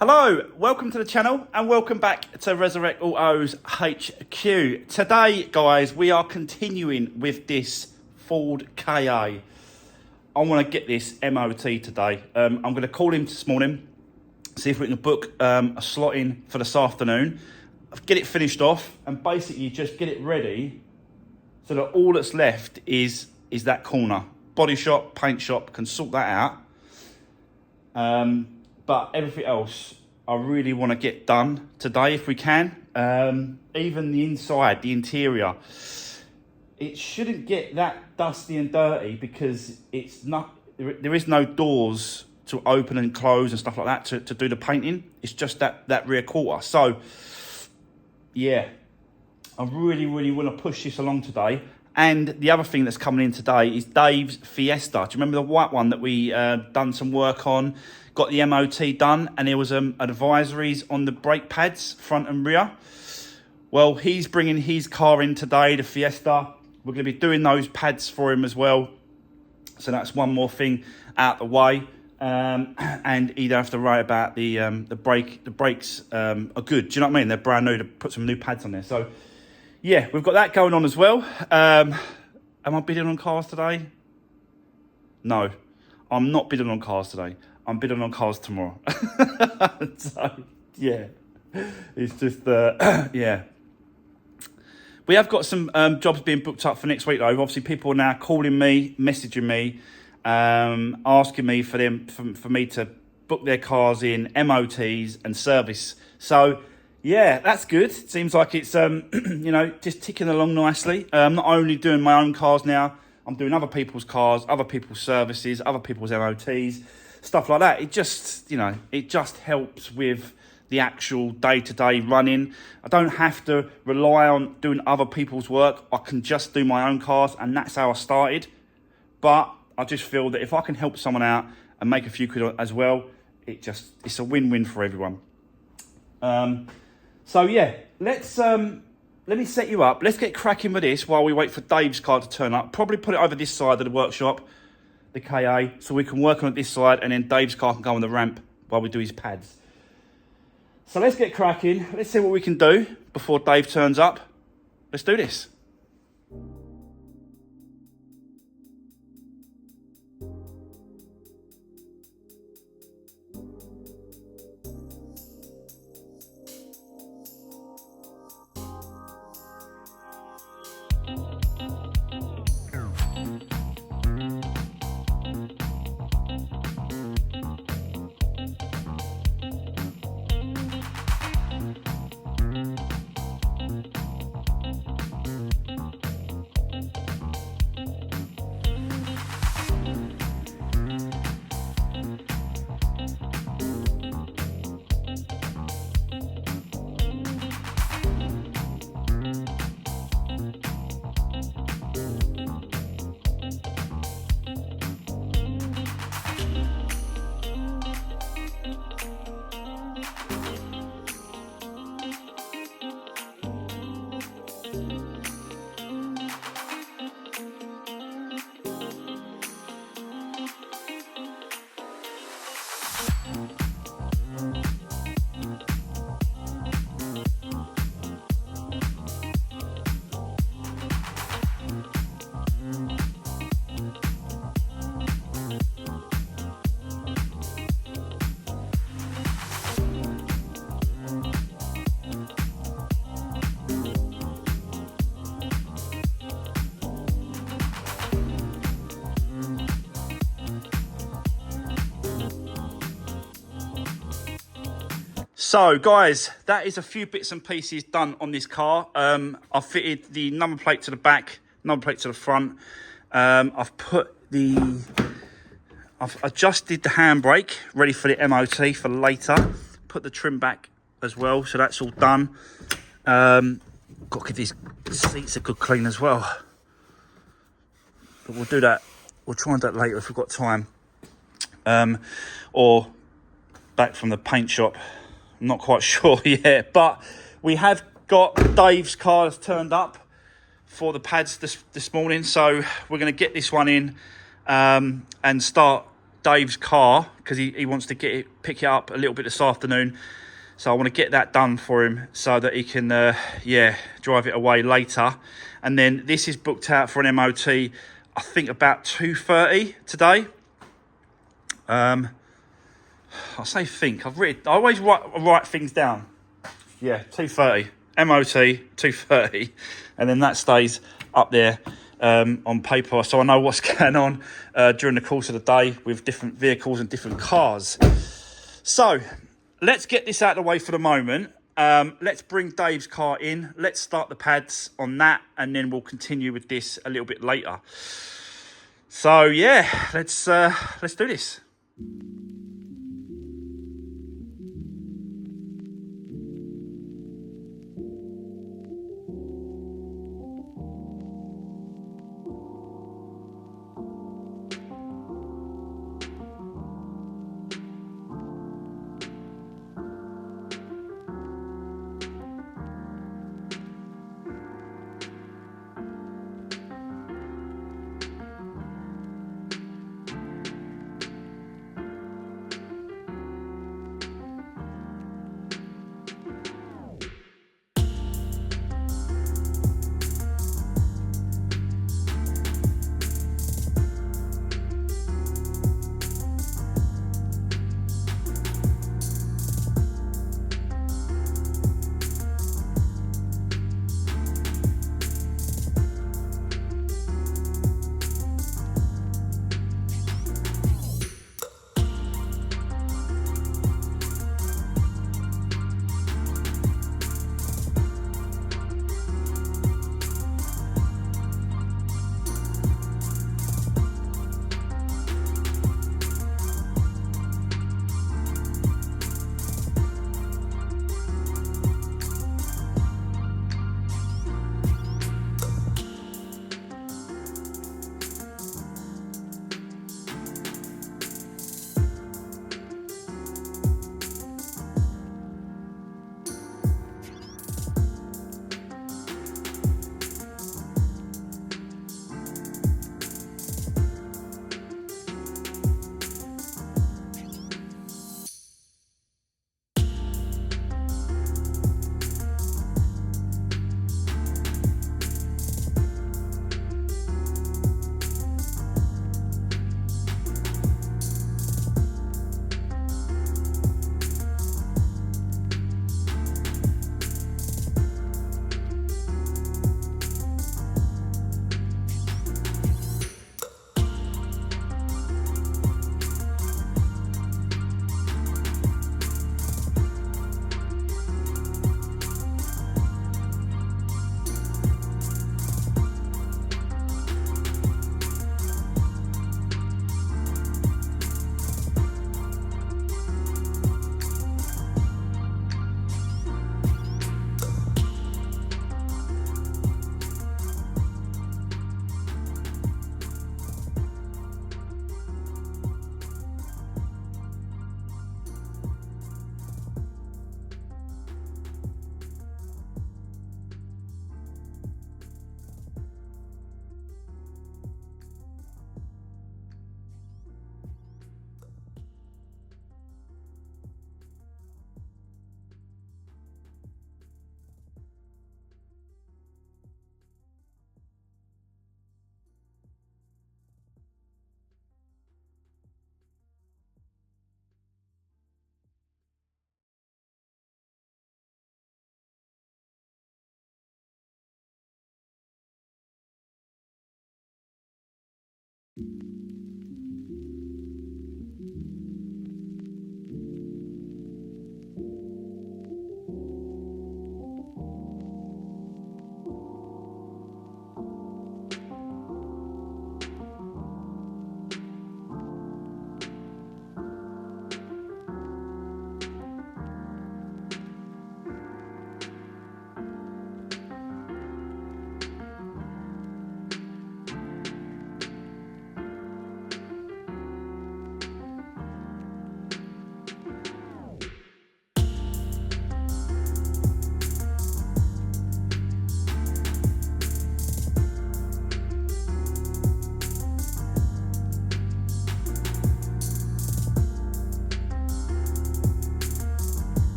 Hello, welcome to the channel and welcome back to Resurrect Autos HQ. Today, guys, we are continuing with this Ford KA. I want to get this MOT today. I'm going to call him this morning, see if we can book a slot in for this afternoon, get it finished off and basically just get it ready so that all that's left is that corner. Body shop, paint shop can sort that out. But everything else, I really want to get done today if we can. Even the inside, the interior, it shouldn't get that dusty and dirty because it's not. There is no doors to open and close and stuff like that to do the painting. It's just that rear quarter. So, yeah, I really want to push this along today. And the other thing that's coming in today is Dave's Fiesta. Do you remember the white one that we done some work on? Got the MOT done, and there was advisories on the brake pads, front and rear. Well, he's bringing his car in today, the Fiesta. We're going to be doing those pads for him as well. So that's one more thing out the way. And you don't have to worry about the brakes are good. Do you know what I mean? They're brand new to put some new pads on there. So, yeah, we've got that going on as well. Am I bidding on cars today? No, I'm not bidding on cars today. I'm bidding on cars tomorrow. So, yeah, it's just, yeah. We have got some jobs being booked up for next week, though. Obviously, people are now calling me, messaging me, asking me for me to book their cars in, MOTs and service. So, yeah, that's good. Seems like it's, you know, just ticking along nicely. I'm not only doing my own cars now, I'm doing other people's cars, other people's services, other people's MOTs, stuff like that. It just, you know, it just helps with the actual day-to-day running. I don't have to rely on doing other people's work. I can just do my own cars, and that's how I started. But I just feel that if I can help someone out and make a few quid as well, it's a win-win for everyone. So yeah, let me set you up. Let's get cracking with this while we wait for Dave's car to turn up. Probably put it over this side of the workshop, the KA, so we can work on it this side, and then Dave's car can go on the ramp while we do his pads. So let's get cracking. Let's see what we can do before Dave turns up. Let's do this. So, guys, that is a few bits and pieces done on this car. I've fitted the number plate to the back, number plate to the front. I've adjusted the handbrake, ready for the MOT for later. Put the trim back as well, so that's all done. Got to give these seats a good clean as well. But we'll do that. We'll try and do that later if we've got time. Or back from the paint shop. I'm not quite sure yet, but we have got Dave's car that's turned up for the pads this morning, so we're going to get this one in and start Dave's car because he wants to pick it up a little bit this afternoon. So I want to get that done for him so that he can, drive it away later. And then this is booked out for an MOT, I think about 2:30 today. I say think. I always write things down. Yeah, 2:30. MOT, 2:30. And then that stays up there on paper. So I know what's going on during the course of the day with different vehicles and different cars. So let's get this out of the way for the moment. Let's bring Dave's car in. Let's start the pads on that, and then we'll continue with this a little bit later. So yeah, let's do this.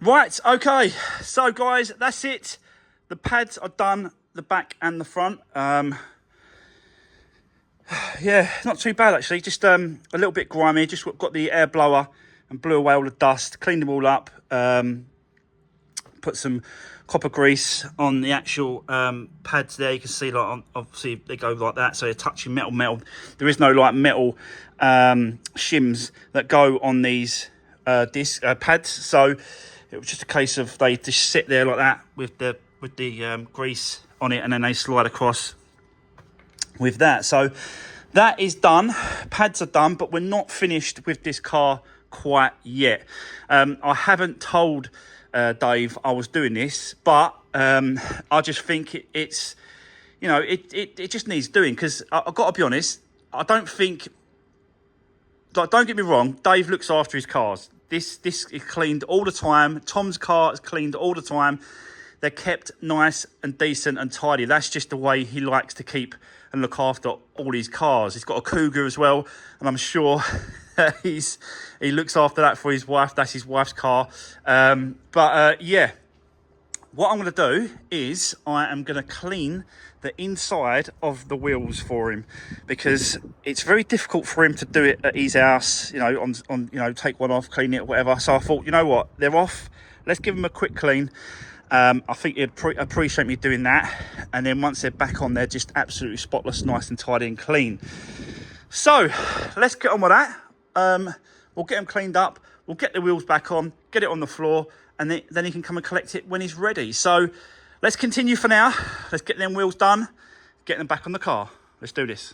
Right, okay, so guys, that's it. The pads are done, the back and the front. Yeah, not too bad actually, just a little bit grimy. Just got the air blower and blew away all the dust, cleaned them all up, put some copper grease on the actual pads there. You can see, like, obviously they go like that, so you're touching metal. There is no like metal shims that go on these pads, so it was just a case of they just sit there like that with the grease on it, and then they slide across with that. So that is done. Pads are done, but we're not finished with this car quite yet. I haven't told Dave I was doing this, but I just think it's, you know, it just needs doing, because I've got to be honest, I don't think, like, don't get me wrong, Dave looks after his cars. This is cleaned all the time. Tom's car is cleaned all the time. They're kept nice and decent and tidy. That's just the way he likes to keep and look after all his cars. He's got a Cougar as well, and I'm sure he looks after that for his wife. That's his wife's car. Yeah, what I'm going to do is I am going to clean the inside of the wheels for him, because it's very difficult for him to do it at his house, you know, on you know, take one off, clean it, whatever. So I thought, you know what, they're off, let's give them a quick clean. I think he'd appreciate me doing that, and then once they're back on, they're just absolutely spotless, nice and tidy and clean. So let's get on with that. We'll get them cleaned up, we'll get the wheels back on, get it on the floor, and then he can come and collect it when he's ready. So let's continue for now. Let's get them wheels done, get them back on the car. Let's do this.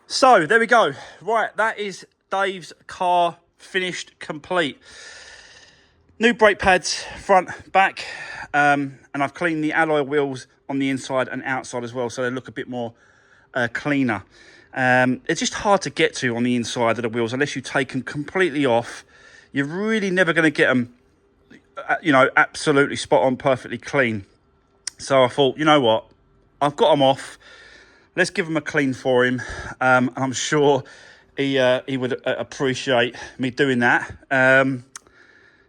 So there we go. Right, that is Dave's car finished, complete. New brake pads, front, back, and I've cleaned the alloy wheels on the inside and outside as well, so they look a bit more cleaner. It's just hard to get to on the inside of the wheels unless you take them completely off. You're really never going to get them, you know, absolutely spot on, perfectly clean. So I thought, you know what, I've got them off. Let's give him a clean for him. And I'm sure he would appreciate me doing that.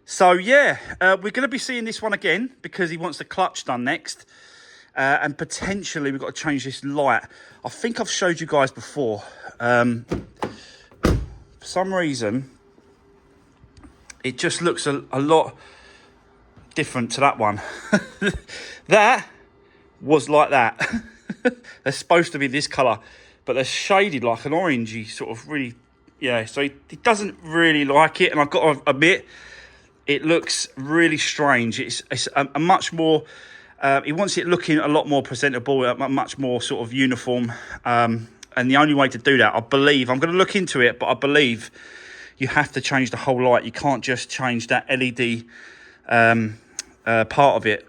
So yeah, we're going to be seeing this one again because he wants the clutch done next. And potentially we've got to change this light. I think I've showed you guys before. For some reason, it just looks a lot different to that one. That was like that. They're supposed to be this colour, but they're shaded like an orangey sort of, really, yeah. So he doesn't really like it, and I've got to admit, it looks really strange. It's a much more He wants it looking a lot more presentable, much more sort of uniform. And the only way to do that, I believe, I'm going to look into it, but I believe you have to change the whole light. You can't just change that LED part of it.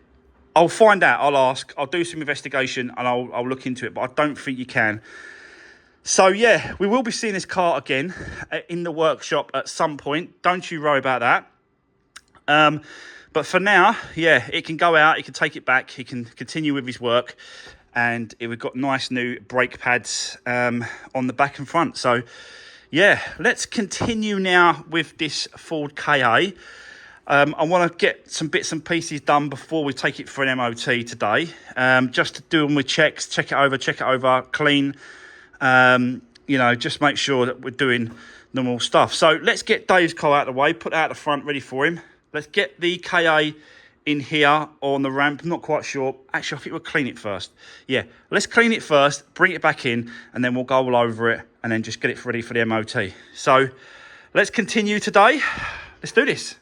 I'll find out, I'll ask, I'll do some investigation and I'll look into it, but I don't think you can. So yeah, we will be seeing this car again in the workshop at some point. Don't you worry about that. But for now, yeah, it can go out, he can take it back, he can continue with his work, and we've got nice new brake pads on the back and front. So yeah, let's continue now with this Ford Ka. I want to get some bits and pieces done before we take it for an MOT today. Just to do them with checks, check it over, clean. You know, just make sure that we're doing normal stuff. So let's get Dave's car out of the way, put it out the front, ready for him. Let's get the Ka in here on the ramp. I'm not quite sure. Actually, I think we'll clean it first. Yeah, let's clean it first, bring it back in, and then we'll go all over it and then just get it ready for the MOT. So let's continue today. Let's do this.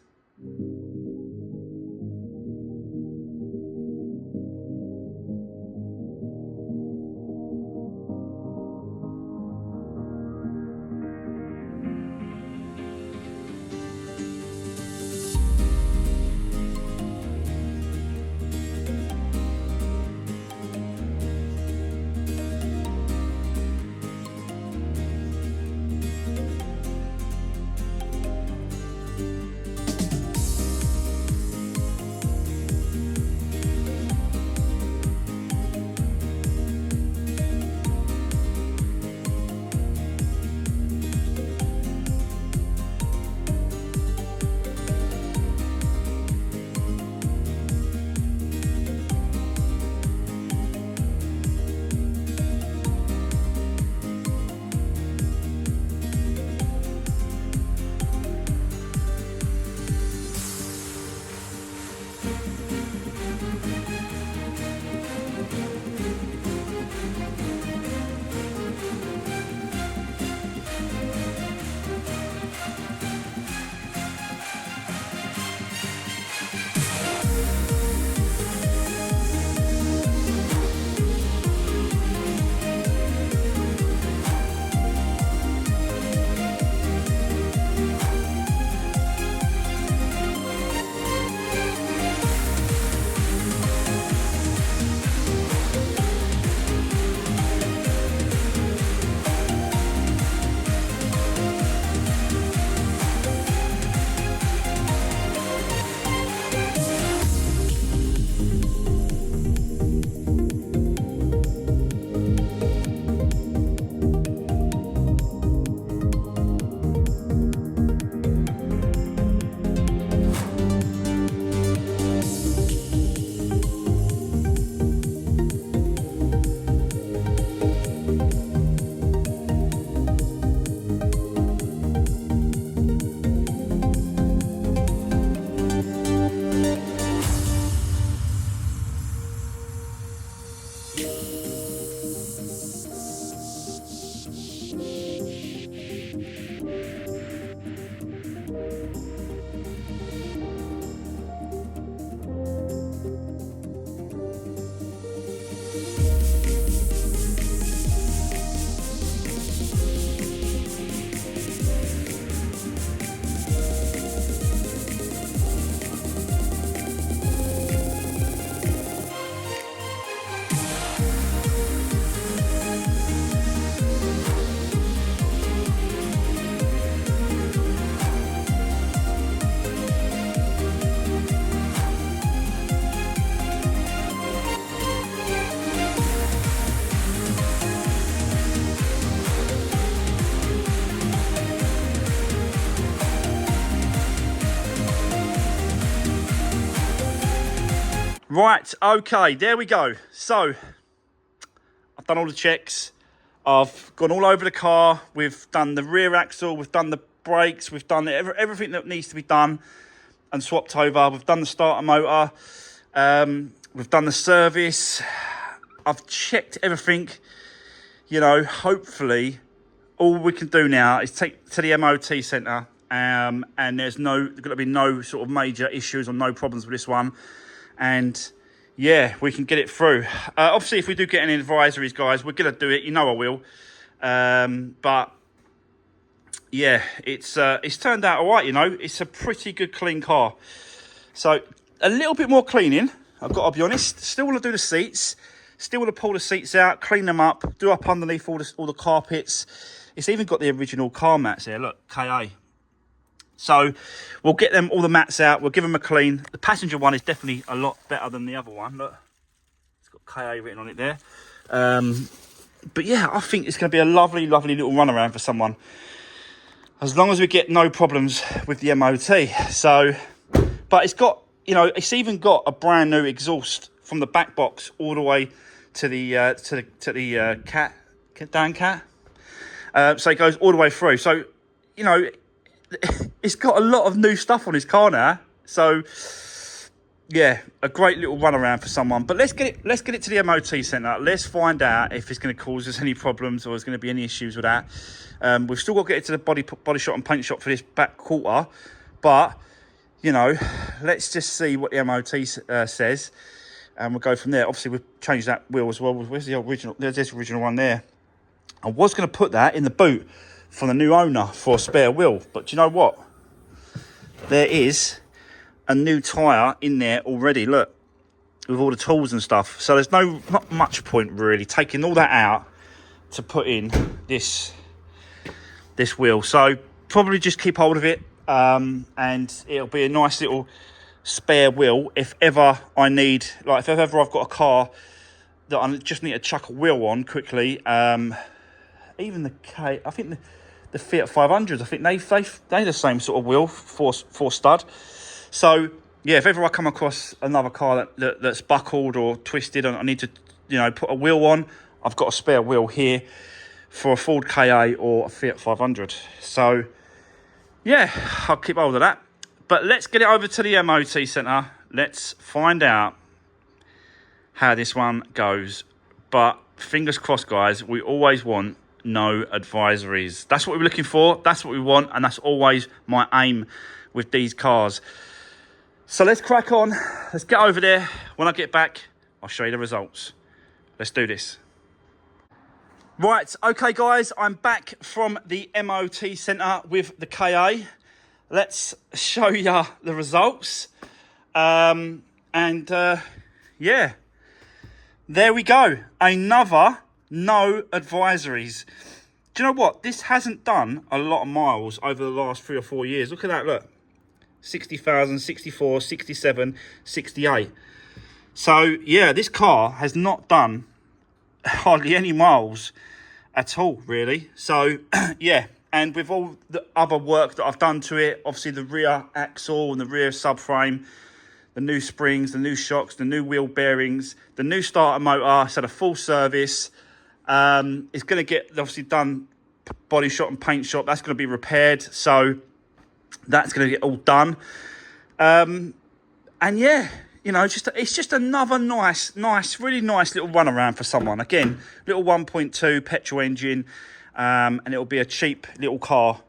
Right, okay, there we go. So, I've done all the checks. I've gone all over the car. We've done the rear axle. We've done the brakes. We've done everything that needs to be done and swapped over. We've done the starter motor. We've done the service. I've checked everything. You know, hopefully, all we can do now is take to the MOT centre. And there's going to be no sort of major issues or no problems with this one. And yeah, we can get it through. Obviously, if we do get any advisories, guys, we're going to do it. You know I will. But, yeah, it's turned out all right, you know. It's a pretty good, clean car. So, a little bit more cleaning, I've got to be honest. Still want to do the seats. Still want to pull the seats out, clean them up, do up underneath all the carpets. It's even got the original car mats here. Look, KA. So we'll get them all the mats out. We'll give them a clean. The passenger one is definitely a lot better than the other one. Look, it's got KA written on it there. But yeah, I think it's going to be a lovely, lovely little run around for someone. As long as we get no problems with the MOT. So, but it's got, you know, it's even got a brand new exhaust from the back box all the way to the Dan cat. So it goes all the way through. So, you know, it's got a lot of new stuff on his car now. So, yeah, a great little run around for someone. But let's get it to the MOT centre. Let's find out if it's going to cause us any problems or there's going to be any issues with that. We've still got to get it to the body shop and paint shop for this back quarter. But, you know, let's just see what the MOT says. And we'll go from there. Obviously, we've changed that wheel as well. Where's the original? There's this original one there. I was going to put that in the boot for the new owner for a spare wheel. But do you know what? There is a new tyre in there already. Look, with all the tools and stuff. So there's not much point really taking all that out to put in this wheel. So probably just keep hold of it. And it'll be a nice little spare wheel if ever I need, like if ever I've got a car that I just need to chuck a wheel on quickly. Even I think the Fiat 500s, I think they're the same sort of wheel, four stud. So yeah, if ever I come across another car that's buckled or twisted and I need to, you know, put a wheel on, I've got a spare wheel here for a Ford KA or a Fiat 500. So yeah, I'll keep hold of that. But let's get it over to the MOT centre. Let's find out how this one goes. But fingers crossed, guys, we always want no advisories. That's what we're looking for. That's what we want. And that's always my aim with these cars. So let's crack on. Let's get over there. When I get back, I'll show you the results. Let's do this. Right, okay, guys, I'm back from the MOT centre with the KA. Let's show you the results. Yeah, there we go. Another no advisories. Do you know what? This hasn't done a lot of miles over the last 3 or 4 years. Look at that, look. 60,000, 64, 67, 68. So, yeah, this car has not done hardly any miles at all, really. So, yeah. And with all the other work that I've done to it, obviously the rear axle and the rear subframe, the new springs, the new shocks, the new wheel bearings, the new starter motor, so the full service. It's going to get obviously done body shop and paint shop. That's going to be repaired. So that's going to get all done. And yeah, you know, it's just another nice, really nice little run around for someone. Again, little 1.2 petrol engine. And it'll be a cheap little car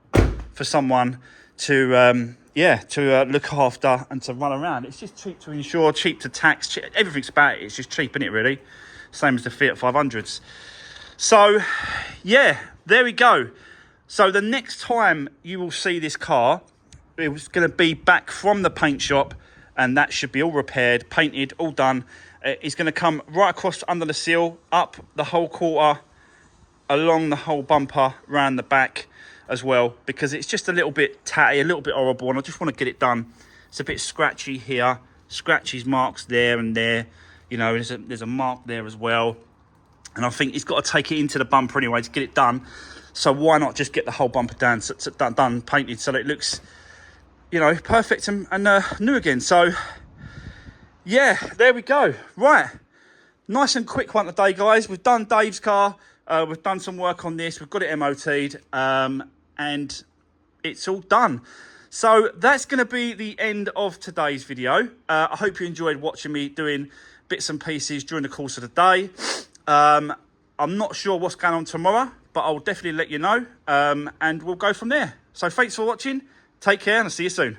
for someone to look after and to run around. It's just cheap to insure, cheap to tax, everything's about it. It's just cheap, isn't it, really? Same as the Fiat 500s. So, yeah, there we go. So the next time you will see this car, it was going to be back from the paint shop, and that should be all repaired, painted, all done. It's going to come right across under the seal, up the whole quarter, along the whole bumper, round the back as well, because it's just a little bit tatty, a little bit horrible, and I just want to get it done. It's a bit scratchy here, scratches, marks there and there, you know, there's a mark there as well, and I think it's got to take it into the bumper anyway to get it done. So why not just get the whole bumper done, painted, so that it looks, you know, perfect and new again. So yeah, there we go. Right, nice and quick one today, guys. We've done Dave's car. We've done some work on this. We've got it MOT'd, and it's all done. So that's going to be the end of today's video. I hope you enjoyed watching me doing bits and pieces during the course of the day. I'm not sure what's going on tomorrow, but I'll definitely let you know, and we'll go from there. So thanks for watching. Take care, and I'll see you soon.